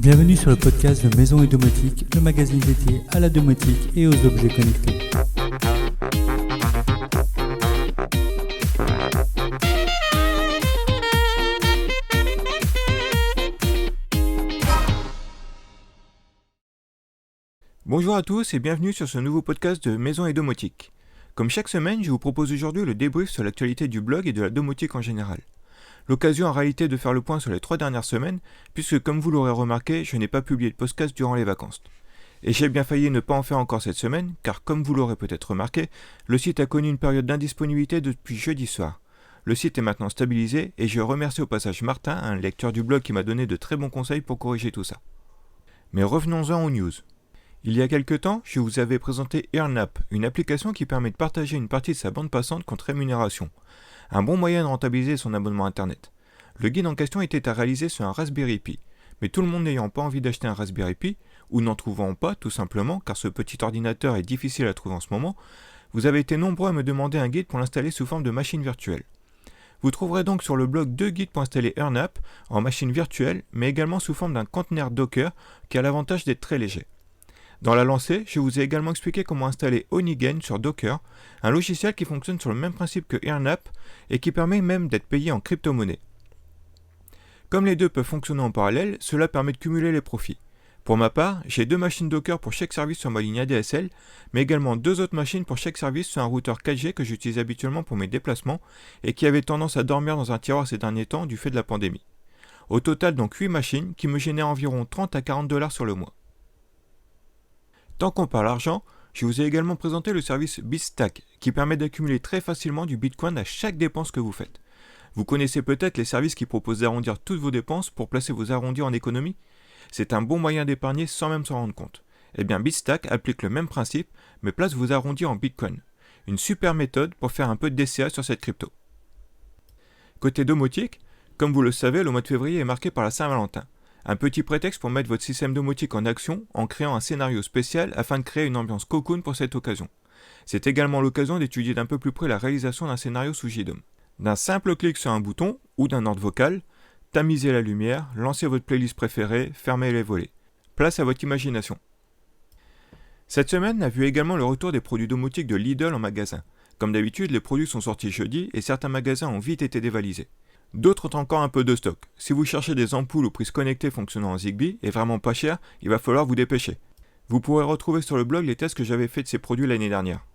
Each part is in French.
Bienvenue sur le podcast de Maison et Domotique, le magazine dédié à la domotique et aux objets connectés. Bonjour à tous et bienvenue sur ce nouveau podcast de Maison et Domotique. Comme chaque semaine, je vous propose aujourd'hui le débrief sur l'actualité du blog et de la domotique en général. L'occasion en réalité de faire le point sur les 3 dernières semaines, puisque comme vous l'aurez remarqué, je n'ai pas publié de podcast durant les vacances. Et j'ai bien failli ne pas en faire encore cette semaine, car comme vous l'aurez peut-être remarqué, le site a connu une période d'indisponibilité depuis jeudi soir. Le site est maintenant stabilisé et je remercie au passage Martin, un lecteur du blog qui m'a donné de très bons conseils pour corriger tout ça. Mais revenons-en aux news. Il y a quelques temps, je vous avais présenté AirNap, une application qui permet de partager une partie de sa bande passante contre rémunération. Un bon moyen de rentabiliser son abonnement internet. Le guide en question était à réaliser sur un Raspberry Pi, mais tout le monde n'ayant pas envie d'acheter un Raspberry Pi, ou n'en trouvant pas tout simplement, car ce petit ordinateur est difficile à trouver en ce moment, vous avez été nombreux à me demander un guide pour l'installer sous forme de machine virtuelle. Vous trouverez donc sur le blog 2 guides pour installer AirNap en machine virtuelle, mais également sous forme d'un conteneur Docker qui a l'avantage d'être très léger. Dans la lancée, je vous ai également expliqué comment installer Onigen sur Docker, un logiciel qui fonctionne sur le même principe que AirNap et qui permet même d'être payé en crypto-monnaie. Comme les deux peuvent fonctionner en parallèle, cela permet de cumuler les profits. Pour ma part, j'ai 2 machines Docker pour chaque service sur ma ligne ADSL, mais également 2 autres machines pour chaque service sur un routeur 4G que j'utilise habituellement pour mes déplacements et qui avait tendance à dormir dans un tiroir ces derniers temps du fait de la pandémie. Au total donc 8 machines qui me génèrent environ 30 à 40 $ sur le mois. Tant qu'on parle argent, je vous ai également présenté le service BitStack qui permet d'accumuler très facilement du Bitcoin à chaque dépense que vous faites. Vous connaissez peut-être les services qui proposent d'arrondir toutes vos dépenses pour placer vos arrondis en économie. C'est un bon moyen d'épargner sans même s'en rendre compte. Eh bien BitStack applique le même principe mais place vos arrondis en Bitcoin. Une super méthode pour faire un peu de DCA sur cette crypto. Côté domotique, comme vous le savez, le mois de février est marqué par la Saint-Valentin. Un petit prétexte pour mettre votre système domotique en action en créant un scénario spécial afin de créer une ambiance cocoon pour cette occasion. C'est également l'occasion d'étudier d'un peu plus près la réalisation d'un scénario sous JDOM. D'un simple clic sur un bouton ou d'un ordre vocal, tamisez la lumière, lancez votre playlist préférée, fermez les volets. Place à votre imagination. Cette semaine a vu également le retour des produits domotiques de Lidl en magasin. Comme d'habitude, les produits sont sortis jeudi et certains magasins ont vite été dévalisés. D'autres ont encore un peu de stock. Si vous cherchez des ampoules ou prises connectées fonctionnant en Zigbee et vraiment pas cher, il va falloir vous dépêcher. Vous pourrez retrouver sur le blog les tests que j'avais faits de ces produits l'année dernière.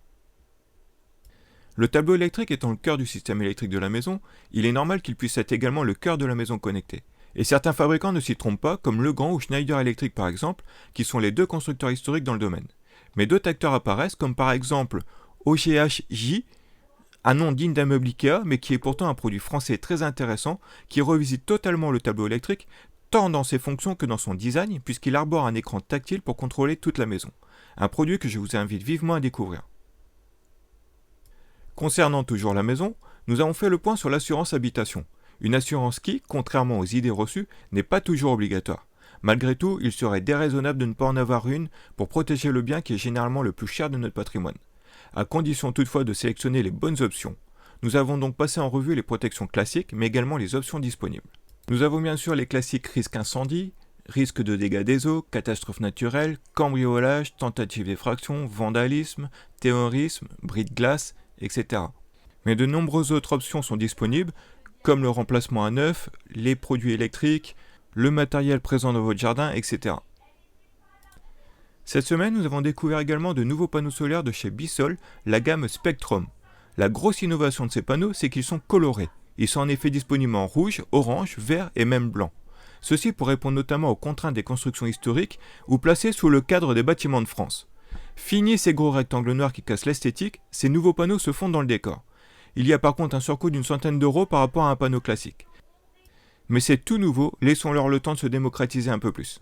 Le tableau électrique étant le cœur du système électrique de la maison, il est normal qu'il puisse être également le cœur de la maison connectée. Et certains fabricants ne s'y trompent pas, comme Legrand ou Schneider Electric par exemple, qui sont les 2 constructeurs historiques dans le domaine. Mais d'autres acteurs apparaissent, comme par exemple OGHJ, un nom digne d'un meuble Ikea, mais qui est pourtant un produit français très intéressant, qui revisite totalement le tableau électrique, tant dans ses fonctions que dans son design, puisqu'il arbore un écran tactile pour contrôler toute la maison. Un produit que je vous invite vivement à découvrir. Concernant toujours la maison, nous avons fait le point sur l'assurance habitation. Une assurance qui, contrairement aux idées reçues, n'est pas toujours obligatoire. Malgré tout, il serait déraisonnable de ne pas en avoir une pour protéger le bien qui est généralement le plus cher de notre patrimoine. À condition toutefois de sélectionner les bonnes options. Nous avons donc passé en revue les protections classiques, mais également les options disponibles. Nous avons bien sûr les classiques risque incendie, risque de dégâts des eaux, catastrophes naturelles, cambriolage, tentative d'effraction, vandalisme, terrorisme, bris de glace, etc. Mais de nombreuses autres options sont disponibles, comme le remplacement à neuf, les produits électriques, le matériel présent dans votre jardin, etc. Cette semaine, nous avons découvert également de nouveaux panneaux solaires de chez Bissol, la gamme Spectrum. La grosse innovation de ces panneaux, c'est qu'ils sont colorés. Ils sont en effet disponibles en rouge, orange, vert et même blanc. Ceci pour répondre notamment aux contraintes des constructions historiques ou placés sous le cadre des bâtiments de France. Fini ces gros rectangles noirs qui cassent l'esthétique, ces nouveaux panneaux se fondent dans le décor. Il y a par contre un surcoût d'une centaine d'euros par rapport à un panneau classique. Mais c'est tout nouveau, laissons-leur le temps de se démocratiser un peu plus.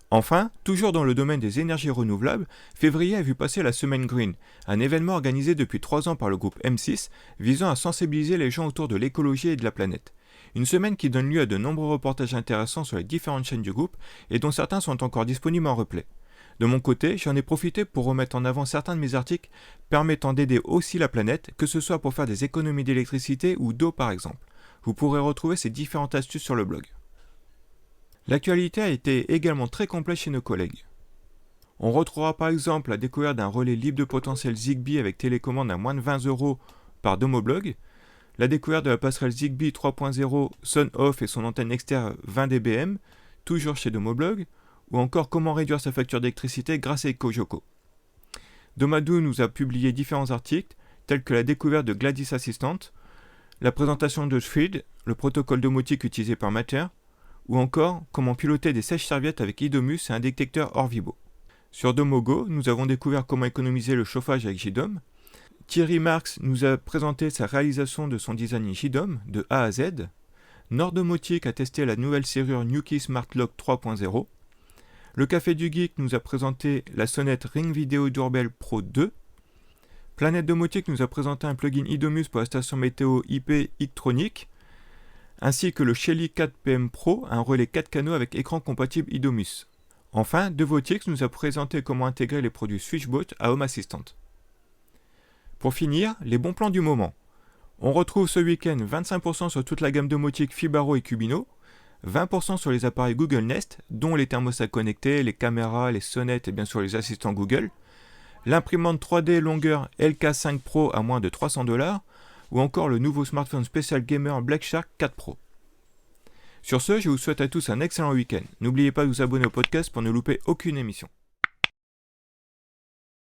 Enfin, toujours dans le domaine des énergies renouvelables, février a vu passer la Semaine Green, un événement organisé depuis 3 ans par le groupe M6, visant à sensibiliser les gens autour de l'écologie et de la planète. Une semaine qui donne lieu à de nombreux reportages intéressants sur les différentes chaînes du groupe, et dont certains sont encore disponibles en replay. De mon côté, j'en ai profité pour remettre en avant certains de mes articles permettant d'aider aussi la planète, que ce soit pour faire des économies d'électricité ou d'eau par exemple. Vous pourrez retrouver ces différentes astuces sur le blog. L'actualité a été également très complète chez nos collègues. On retrouvera par exemple la découverte d'un relais libre de potentiel Zigbee avec télécommande à moins de 20 € par Domoblog, la découverte de la passerelle Zigbee 3.0 Son-Off et son antenne externe 20 dBm, toujours chez Domoblog, ou encore comment réduire sa facture d'électricité grâce à EcoJoco. Domadou nous a publié différents articles, tels que la découverte de Gladys Assistant, la présentation de Thread, le protocole domotique utilisé par Matter, ou encore comment piloter des sèches-serviettes avec Idomus et un détecteur Orvibo. Sur Domogo, nous avons découvert comment économiser le chauffage avec JDOM. Thierry Marx nous a présenté sa réalisation de son design JDOM de A à Z. Nordomotique a testé la nouvelle serrure Nuki Smart Lock 3.0. Le Café du Geek nous a présenté la sonnette Ring Video Doorbell Pro 2. Planète Domotique nous a présenté un plugin Idomus pour la station météo IP Ictronic, ainsi que le Shelly 4 PM Pro, un relais 4 canaux avec écran compatible Idomus. Enfin, Devotix nous a présenté comment intégrer les produits Switchbot à Home Assistant. Pour finir, les bons plans du moment. On retrouve ce week-end 25% sur toute la gamme domotique Fibaro et Cubino, 20% sur les appareils Google Nest, dont les thermostats connectés, les caméras, les sonnettes et bien sûr les assistants Google, l'imprimante 3D longueur LK5 Pro à moins de 300 $, ou encore le nouveau smartphone spécial gamer Black Shark 4 Pro. Sur ce, je vous souhaite à tous un excellent week-end. N'oubliez pas de vous abonner au podcast pour ne louper aucune émission.